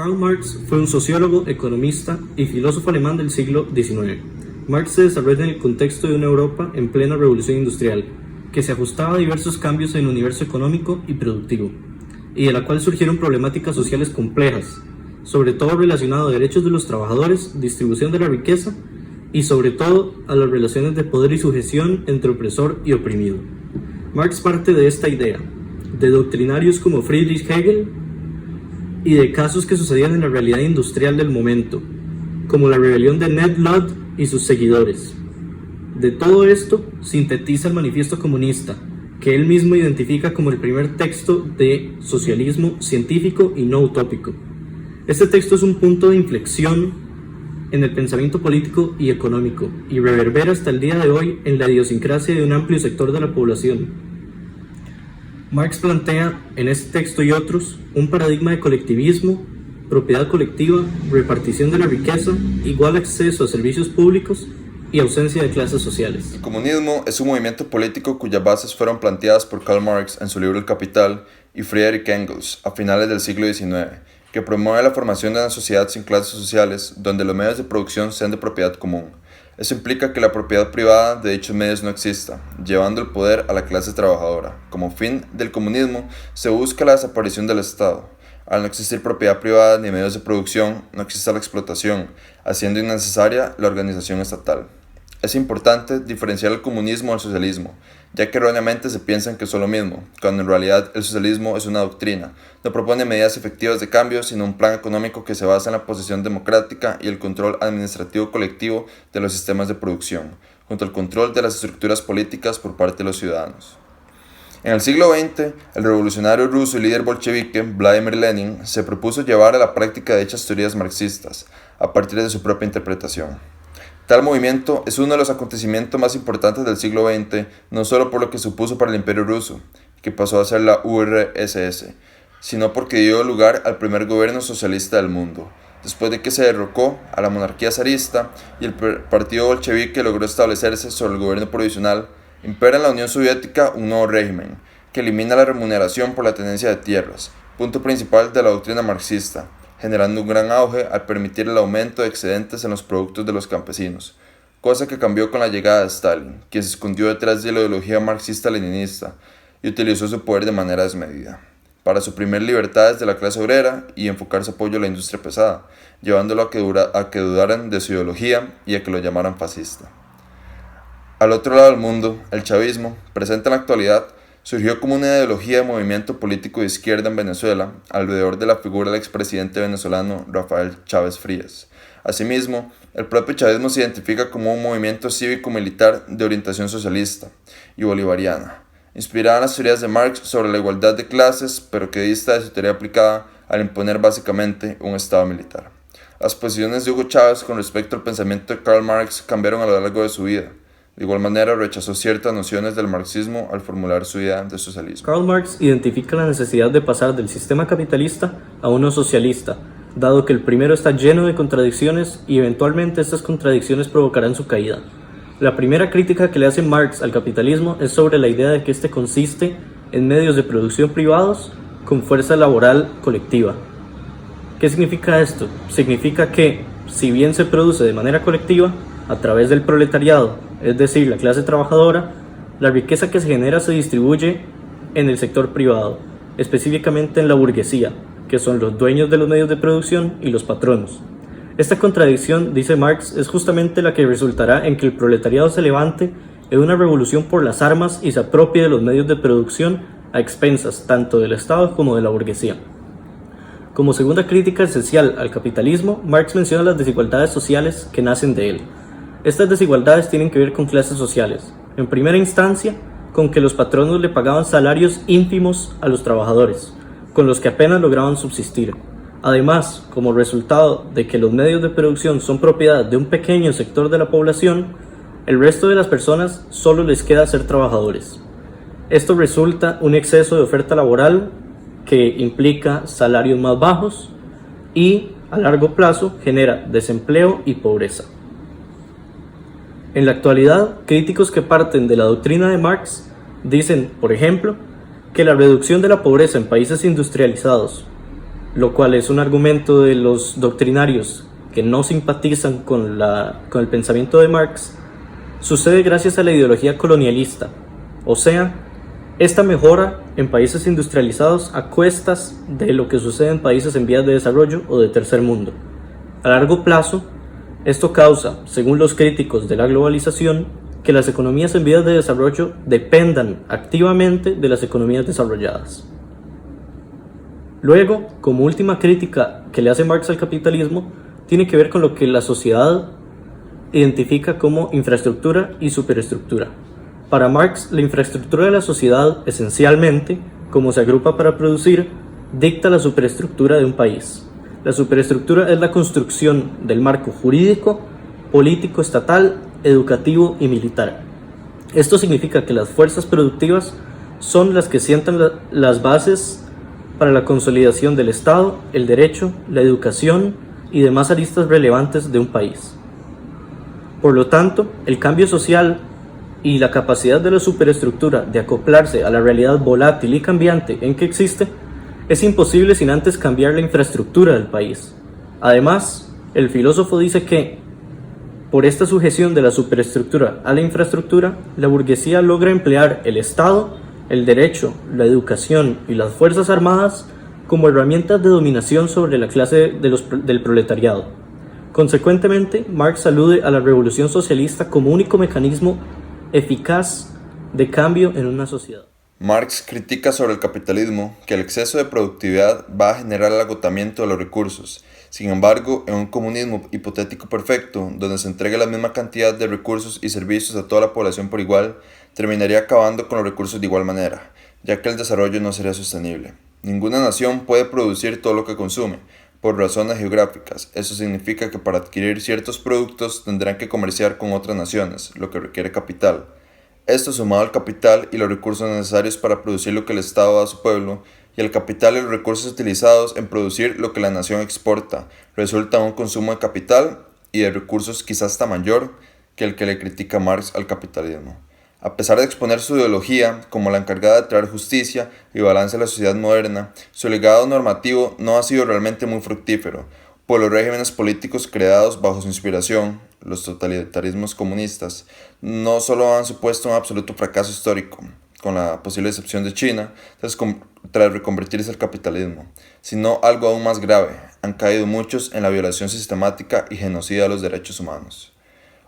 Karl Marx fue un sociólogo, economista y filósofo alemán del siglo XIX. Marx se desarrolla en el contexto de una Europa en plena revolución industrial, que se ajustaba a diversos cambios en el universo económico y productivo, y de la cual surgieron problemáticas sociales complejas, sobre todo relacionado a derechos de los trabajadores, distribución de la riqueza y sobre todo a las relaciones de poder y sujeción entre opresor y oprimido. Marx parte de esta idea, de doctrinarios como Friedrich Hegel y de casos que sucedían en la realidad industrial del momento, como la rebelión de Ned Ludd y sus seguidores. De todo esto sintetiza el Manifiesto Comunista, que él mismo identifica como el primer texto de socialismo científico y no utópico. Este texto es un punto de inflexión en el pensamiento político y económico y reverbera hasta el día de hoy en la idiosincrasia de un amplio sector de la población. Marx plantea en este texto y otros un paradigma de colectivismo, propiedad colectiva, repartición de la riqueza, igual acceso a servicios públicos y ausencia de clases sociales. El comunismo es un movimiento político cuyas bases fueron planteadas por Karl Marx en su libro El Capital y Friedrich Engels a finales del siglo XIX, que promueve la formación de una sociedad sin clases sociales donde los medios de producción sean de propiedad común. Eso implica que la propiedad privada de dichos medios no exista, llevando el poder a la clase trabajadora. Como fin del comunismo, se busca la desaparición del Estado. Al no existir propiedad privada ni medios de producción, no existe la explotación, haciendo innecesaria la organización estatal. Es importante diferenciar el comunismo del socialismo, ya que erróneamente se piensa que son lo mismo, cuando en realidad el socialismo es una doctrina. No propone medidas efectivas de cambio, sino un plan económico que se basa en la posesión democrática y el control administrativo colectivo de los sistemas de producción, junto al control de las estructuras políticas por parte de los ciudadanos. En el siglo XX, el revolucionario ruso y líder bolchevique Vladimir Lenin se propuso llevar a la práctica dichas teorías marxistas, a partir de su propia interpretación. Tal movimiento es uno de los acontecimientos más importantes del siglo XX, no solo por lo que supuso para el Imperio Ruso, que pasó a ser la URSS, sino porque dio lugar al primer gobierno socialista del mundo, después de que se derrocó a la monarquía zarista y el partido bolchevique logró establecerse sobre el gobierno provisional. Impera en la Unión Soviética un nuevo régimen, que elimina la remuneración por la tenencia de tierras, punto principal de la doctrina marxista, generando un gran auge al permitir el aumento de excedentes en los productos de los campesinos, cosa que cambió con la llegada de Stalin, quien se escondió detrás de la ideología marxista-leninista y utilizó su poder de manera desmedida, para suprimir libertades de la clase obrera y enfocar su apoyo a la industria pesada, llevándolo a que dudaran de su ideología y a que lo llamaran fascista. Al otro lado del mundo, el chavismo, presente en la actualidad, surgió como una ideología de movimiento político de izquierda en Venezuela, alrededor de la figura del expresidente venezolano Rafael Chávez Frías. Asimismo, el propio chavismo se identifica como un movimiento cívico-militar de orientación socialista y bolivariana, inspirada en las teorías de Marx sobre la igualdad de clases, pero que dista de su teoría aplicada al imponer básicamente un Estado militar. Las posiciones de Hugo Chávez con respecto al pensamiento de Karl Marx cambiaron a lo largo de su vida. De igual manera, rechazó ciertas nociones del marxismo al formular su idea de socialismo. Karl Marx identifica la necesidad de pasar del sistema capitalista a uno socialista, dado que el primero está lleno de contradicciones y eventualmente estas contradicciones provocarán su caída. La primera crítica que le hace Marx al capitalismo es sobre la idea de que este consiste en medios de producción privados con fuerza laboral colectiva. ¿Qué significa esto? Significa que, si bien se produce de manera colectiva, a través del proletariado, es decir, la clase trabajadora, la riqueza que se genera se distribuye en el sector privado, específicamente en la burguesía, que son los dueños de los medios de producción y los patronos. Esta contradicción, dice Marx, es justamente la que resultará en que el proletariado se levante en una revolución por las armas y se apropie de los medios de producción a expensas tanto del Estado como de la burguesía. Como segunda crítica esencial al capitalismo, Marx menciona las desigualdades sociales que nacen de él. Estas desigualdades tienen que ver con clases sociales. En primera instancia, con que los patronos le pagaban salarios ínfimos a los trabajadores, con los que apenas lograban subsistir. Además, como resultado de que los medios de producción son propiedad de un pequeño sector de la población, el resto de las personas solo les queda ser trabajadores. Esto resulta un exceso de oferta laboral que implica salarios más bajos y, a largo plazo, genera desempleo y pobreza. En la actualidad, críticos que parten de la doctrina de Marx dicen, por ejemplo, que la reducción de la pobreza en países industrializados lo cual es un argumento de los doctrinarios que no simpatizan con el pensamiento de Marx, sucede gracias a la ideología colonialista, o sea, esta mejora en países industrializados a cuestas de lo que sucede en países en vías de desarrollo o de tercer mundo. A largo plazo, esto causa, según los críticos de la globalización, que las economías en vías de desarrollo dependan activamente de las economías desarrolladas. Luego, como última crítica que le hace Marx al capitalismo, tiene que ver con lo que la sociedad identifica como infraestructura y superestructura. Para Marx, la infraestructura de la sociedad, esencialmente, como se agrupa para producir, dicta la superestructura de un país. La superestructura es la construcción del marco jurídico, político, estatal, educativo y militar. Esto significa que las fuerzas productivas son las que sientan las bases para la consolidación del Estado, el derecho, la educación y demás aristas relevantes de un país. Por lo tanto, el cambio social y la capacidad de la superestructura de acoplarse a la realidad volátil y cambiante en que existe es imposible sin antes cambiar la infraestructura del país. Además, el filósofo dice que, por esta sujeción de la superestructura a la infraestructura, la burguesía logra emplear el Estado, el derecho, la educación y las fuerzas armadas como herramientas de dominación sobre la clase del proletariado. Consecuentemente, Marx alude a la revolución socialista como único mecanismo eficaz de cambio en una sociedad. Marx critica sobre el capitalismo que el exceso de productividad va a generar el agotamiento de los recursos. Sin embargo, en un comunismo hipotético perfecto, donde se entregue la misma cantidad de recursos y servicios a toda la población por igual, terminaría acabando con los recursos de igual manera, ya que el desarrollo no sería sostenible. Ninguna nación puede producir todo lo que consume, por razones geográficas. Eso significa que para adquirir ciertos productos tendrán que comerciar con otras naciones, lo que requiere capital. Esto sumado al capital y los recursos necesarios para producir lo que el Estado da a su pueblo, y el capital y los recursos utilizados en producir lo que la nación exporta, resulta en un consumo de capital y de recursos quizás hasta mayor que el que le critica Marx al capitalismo. A pesar de exponer su ideología como la encargada de traer justicia y balance a la sociedad moderna, su legado normativo no ha sido realmente muy fructífero, por los regímenes políticos creados bajo su inspiración, los totalitarismos comunistas, no solo han supuesto un absoluto fracaso histórico, con la posible excepción de China, tras reconvertirse al capitalismo, sino algo aún más grave: han caído muchos en la violación sistemática y genocida de los derechos humanos.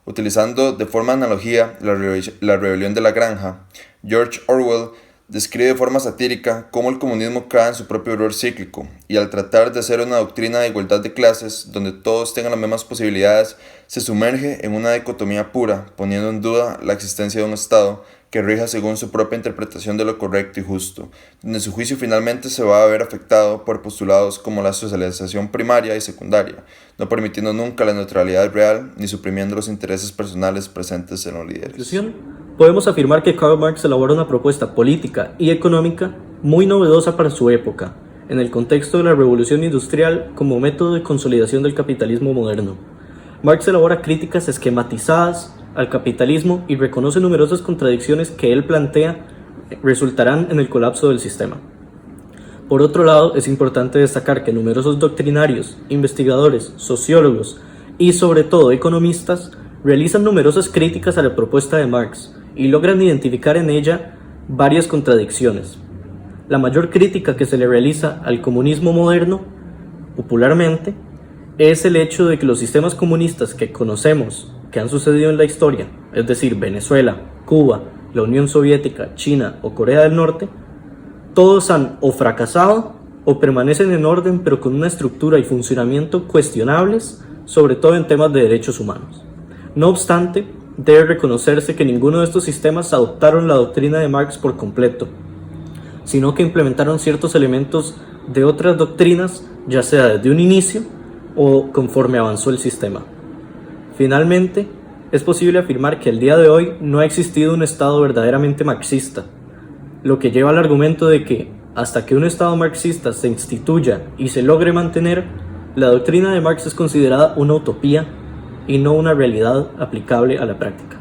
Utilizando de forma analogía la rebelión de la granja, George Orwell describe de forma satírica cómo el comunismo cae en su propio error cíclico, y al tratar de ser una doctrina de igualdad de clases, donde todos tengan las mismas posibilidades, se sumerge en una dicotomía pura, poniendo en duda la existencia de un Estado que rija según su propia interpretación de lo correcto y justo, donde su juicio finalmente se va a ver afectado por postulados como la socialización primaria y secundaria, no permitiendo nunca la neutralidad real ni suprimiendo los intereses personales presentes en los líderes. Podemos afirmar que Karl Marx elabora una propuesta política y económica muy novedosa para su época, en el contexto de la revolución industrial como método de consolidación del capitalismo moderno. Marx elabora críticas esquematizadas al capitalismo y reconoce numerosas contradicciones que él plantea resultarán en el colapso del sistema. Por otro lado, es importante destacar que numerosos doctrinarios, investigadores, sociólogos y sobre todo economistas realizan numerosas críticas a la propuesta de Marx y logran identificar en ella varias contradicciones. La mayor crítica que se le realiza al comunismo moderno, popularmente, es el hecho de que los sistemas comunistas que conocemos, que han sucedido en la historia, es decir, Venezuela, Cuba, la Unión Soviética, China o Corea del Norte, todos han o fracasado o permanecen en orden pero con una estructura y funcionamiento cuestionables, sobre todo en temas de derechos humanos. No obstante, debe reconocerse que ninguno de estos sistemas adoptaron la doctrina de Marx por completo, sino que implementaron ciertos elementos de otras doctrinas, ya sea desde un inicio o conforme avanzó el sistema. Finalmente, es posible afirmar que al día de hoy no ha existido un Estado verdaderamente marxista, lo que lleva al argumento de que, hasta que un Estado marxista se instituya y se logre mantener, la doctrina de Marx es considerada una utopía y no una realidad aplicable a la práctica.